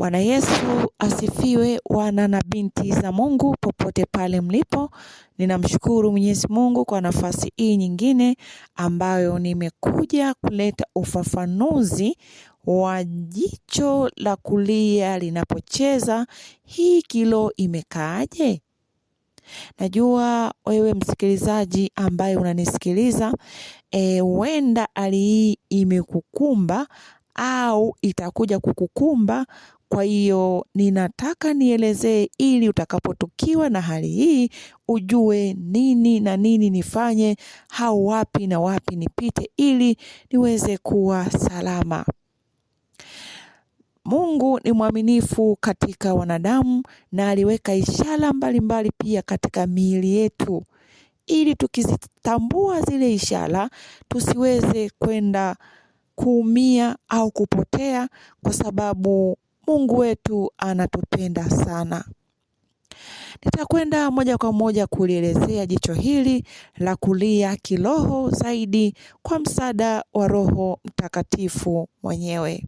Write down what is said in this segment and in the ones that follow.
Bwana Yesu asifiwe, wana na binti za Mungu popote pale mlipo. Ninamshukuru Mwenyezi Mungu kwa nafasi hii nyingine ambayo nimekuja kuleta ufafanuzi wa jicho la kulia linapocheza. Hii kilo imekaaje? Najua wewe msikilizaji ambaye unanisikiliza, huenda hali hii imekukumba au itakuja kukukumba. Kwa hiyo ninataka nielezee ili utakapotukiwa na hali hii ujue nini na nini nifanye, au wapi na wapi nipite ili niweze kuwa salama. Mungu ni mwaminifu katika wanadamu na aliweka ishara mbalimbali pia katika miili yetu, ili tukizitambua zile ishara tusiweze kwenda kuumia au kupotea, kwa sababu Mungu wetu anatupenda sana. Nitakwenda moja kwa moja kulielezea jicho hili la kulia kiroho zaidi kwa msaada wa Roho Mtakatifu mwenyewe.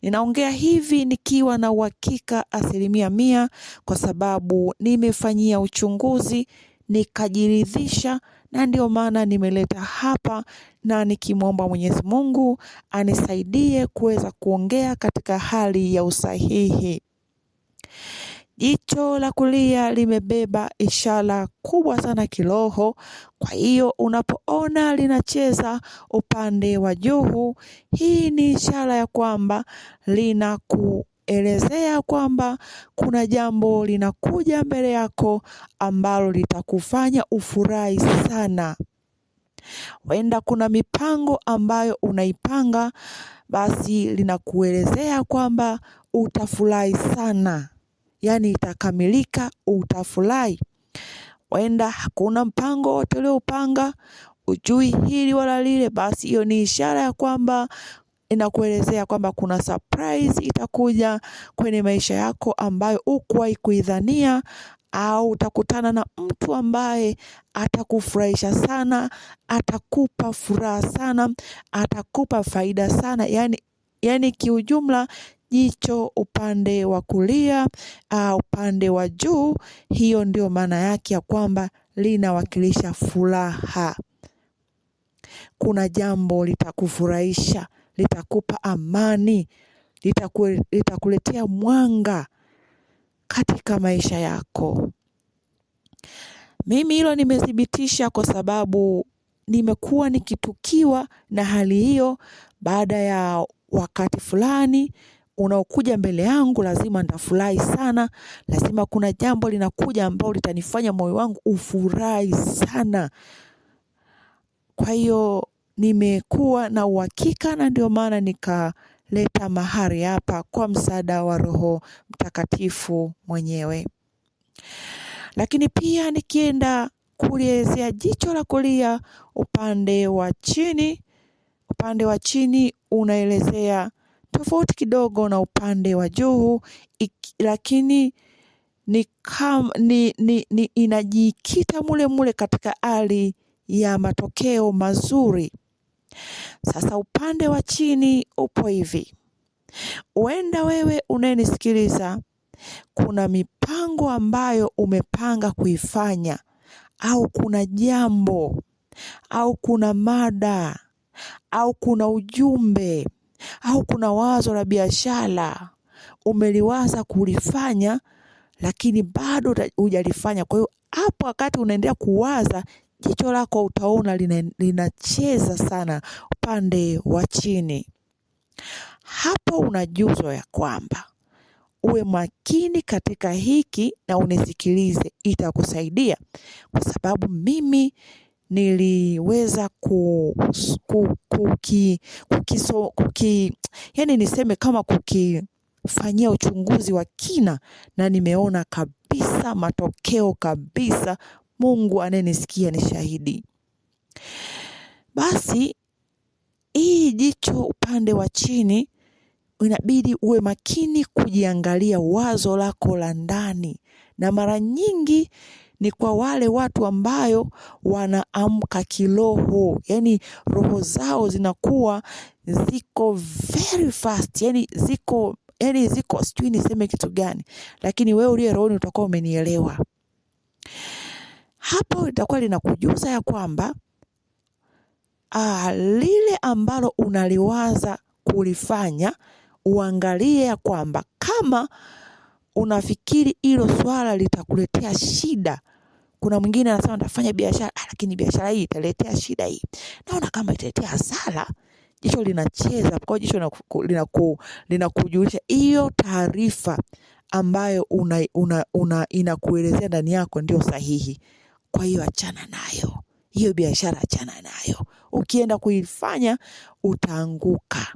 Ninaongea hivi nikiwa na uhakika 100%, kwa sababu nimefanyia uchunguzi nikajiridhisha, na ndio maana nimeleta hapa na nikimwomba Mwenyezi Mungu anisaidie kuweza kuongea katika hali ya usahihi. Jicho la kulia limebeba ishara kubwa sana kiroho. Kwa hiyo unapoona linacheza upande wa juu, hii ni ishara ya kwamba linakuelezea kwamba kuna jambo linakuja mbele yako ambalo litakufanya ufurahi sana. Wenda kuna mipango ambayo unaipanga, basi linakuelezea kwamba utafurahi sana. Yani itakamilika, utafurahi. Wenda hakuna mpango wote uliopanga, ujui hili wala lile, basi hiyo ni ishara ya kwamba inakuelezea kwamba kuna surprise itakuja kwenye maisha yako ambayo hukuwahi kuidhania, au utakutana na mtu ambaye atakufurahisha sana, atakupa furaha sana, atakupa faida sana. Yani kiujumla, jicho upande wa kulia, upande wa juu, hiyo ndio maana yake ya kwamba linawakilisha furaha. Kuna jambo litakufurahisha, litakupa amani, litakuletea mwanga katika maisha yako. Mimi hilo nimethibitisha kwa sababu nimekuwa nikitukiwa na hali hiyo. Baada ya wakati fulani unaokuja mbele yangu, lazima nitafurahi sana. Lazima kuna jambo linakuja ambalo litanifanya moyo wangu ufurahi sana. Kwa hiyo nimekuwa na uhakika, na ndio maana nikaleta mahali hapa kwa msaada wa Roho Mtakatifu mwenyewe. Lakini pia nikienda kuelezea jicho la kulia upande wa chini unaelezea tofauti kidogo na upande wa juu, lakini inajikita mule katika hali ya matokeo mazuri. Sasa upande wa chini upo hivi. Huenda wewe unayenisikiliza kuna mipango ambayo umepanga kuifanya, au kuna jambo, au kuna mada, au kuna ujumbe, au kuna wazo la biashara umeliwaza kulifanya, lakini bado hujalifanya. Kwa hiyo hapo wakati unaendelea kuwaza, jicho lako utaona linacheza sana upande wa chini. Hapo unajuzwa ya kwamba uwe makini katika hiki na unisikilize, itakusaidia. Kwa sababu mimi niliweza kukifanyia uchunguzi wa kina, na nimeona kabisa matokeo kabisa. Mungu anayenisikia ni shahidi. Basi hii jicho upande wa chini, inabidi uwe makini kujiangalia wazo lako la ndani. Na mara nyingi ni kwa wale watu ambayo wanaamka kiroho, yani roho zao zinakuwa ziko very fast, yani ziko yaani ziko sijui niseme kitu gani, lakini wewe uliye rohoni utakuwa umenielewa. Hapo itakuwa linakujuza ya kwamba lile ambalo unaliwaza kulifanya, uangalie ya kwamba kama unafikiri hilo swala litakuletea shida. Kuna mwingine anasema nitafanya biashara, lakini biashara hii italetea shida hii. Naona kama italetea hasara. Jicho linacheza, kwa jicho linakujulisha hiyo taarifa ambayo inakuelezea ndani yako ndio sahihi. Kwa hiyo achana nayo. Hiyo biashara achana nayo. Ukienda kuifanya utaanguka.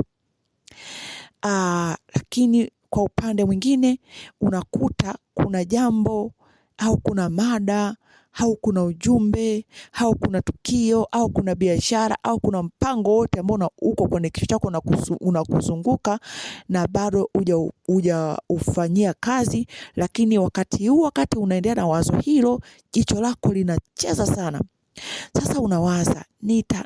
Lakini kwa upande mwingine unakuta kuna jambo au kuna mada au kuna ujumbe au kuna tukio au kuna biashara au kuna mpango wote ambao uko kwenye kichwa chako unakuzunguka na bado uja ufanyia kazi, lakini wakati unaendelea na wazo hilo, jicho lako linacheza sana. Sasa unawaza,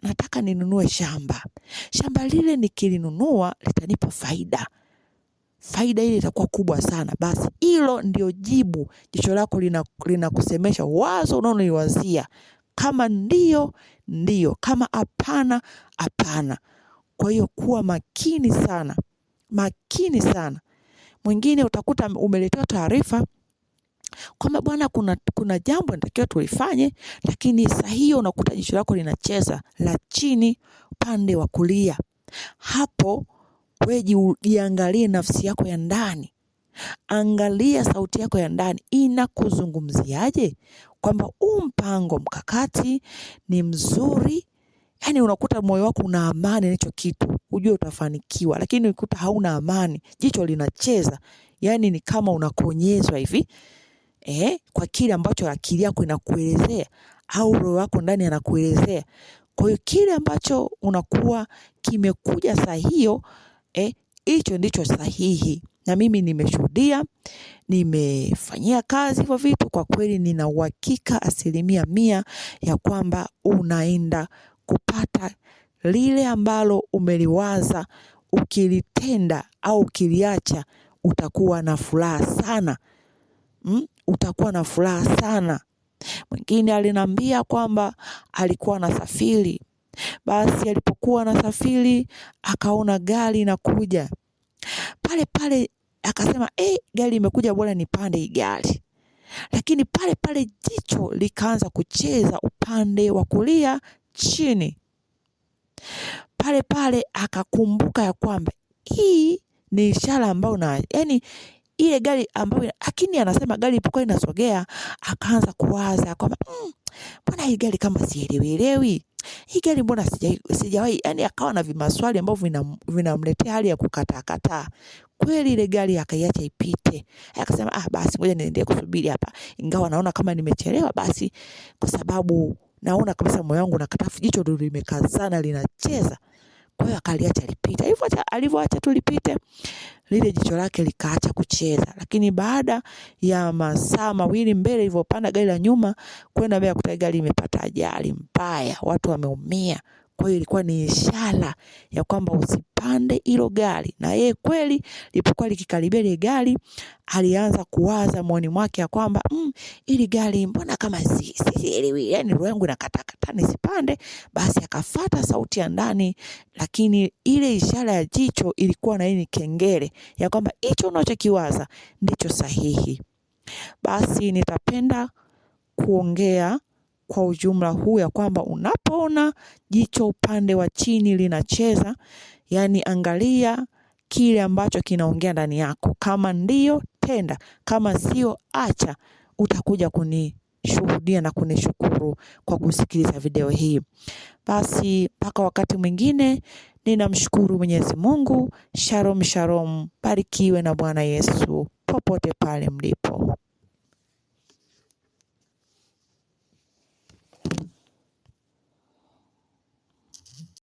nataka ninunue shamba. Shamba lile nikilinunua litanipa faida. Faida ile itakuwa kubwa sana. Basi hilo ndio jibu. Jicho lako linakusemesha wazo unaloliwazia. Kama ndio, ndio. Kama hapana, hapana. Kwa hiyo kuwa makini sana. Makini sana. Mwingine utakuta umeletewa taarifa kwamba bwana kuna jambo natakiwa tulifanye, lakini saa hiyo unakuta jicho lako linacheza la chini upande wa kulia. Hapo wewe jiangalie nafsi yako ya ndani. Angalia sauti yako ya ndani inakuzungumziaje, kwamba mpango mkakati ni mzuri. Yaani unakuta moyo wako una amani na hicho kitu, ujue utafanikiwa, lakini ukikuta hauna amani, jicho linacheza. Yaani ni kama unakonyezwa hivi. Kwa kile ambacho akili yako inakuelezea au roho yako ndani anakuelezea. Kwa hiyo kile ambacho unakuwa kimekuja saa hiyo, hicho ndicho sahihi. Na mimi nimeshuhudia, nimefanyia kazi hivyo vitu, kwa kweli nina uhakika 100% ya kwamba unaenda kupata lile ambalo umeliwaza. Ukilitenda au ukiliacha utakuwa na furaha sana. Utakuwa na furaha sana. Mwingine aliniambia kwamba alikuwa anasafiri. Basi alipokuwa anasafiri akaona gari inakuja. Pale akasema gari imekuja, bora nipande hii gari. Lakini pale jicho likaanza kucheza upande wa kulia chini. Pale akakumbuka ya kwamba hii ni ishara ambayo yaani ile gari ambayo, lakini anasema gari ilipokuwa inasogea akaanza kuwaza kwamba mbona hii gari kama sielewi. Hii gari mbona sijawahi, yaani akawa na vimaswali ambavyo vinamletea hali ya kukataa. Kweli ile gari akaiacha ipite. Akasema basi ngoja niendelee kusubiri hapa. Ingawa naona kama nimechelewa, basi kwa sababu naona kabisa moyo wangu unakata, jicho ndio limekazana linacheza. Kwa hiyo akaliacha lipite. Alivyoacha tu lipite, lile jicho lake likaacha kucheza. Lakini baada ya masaa 2 mbele ilivyopanda gari la nyuma kwenda mbele, kuta gari imepata ajali mbaya, watu wameumia. Kwa hiyo ilikuwa ni ishara ya kwamba usipande hilo gari. Na yeye kweli ilipokuwa likikaribia ile gari, alianza kuwaza moyoni mwake ya kwamba ili gari mbona kama sielewi, yaani roho yangu inakatakata nisipande. Basi akafuata sauti ya ndani, lakini ile ishara ya jicho ilikuwa na nini, kengele ya kwamba hicho unachokiwaza ndicho sahihi. Basi nitapenda kuongea kwa ujumla huu ya kwamba unapoona jicho upande wa chini linacheza, yani angalia kile ambacho kinaongea ndani yako. Kama ndio, tenda. Kama sio, acha. Utakuja kunishuhudia na kunishukuru kwa kusikiliza video hii. Basi mpaka wakati mwingine, ninamshukuru Mwenyezi Mungu. Shalom shalom. Barikiwe na Bwana Yesu popote pale mlipo.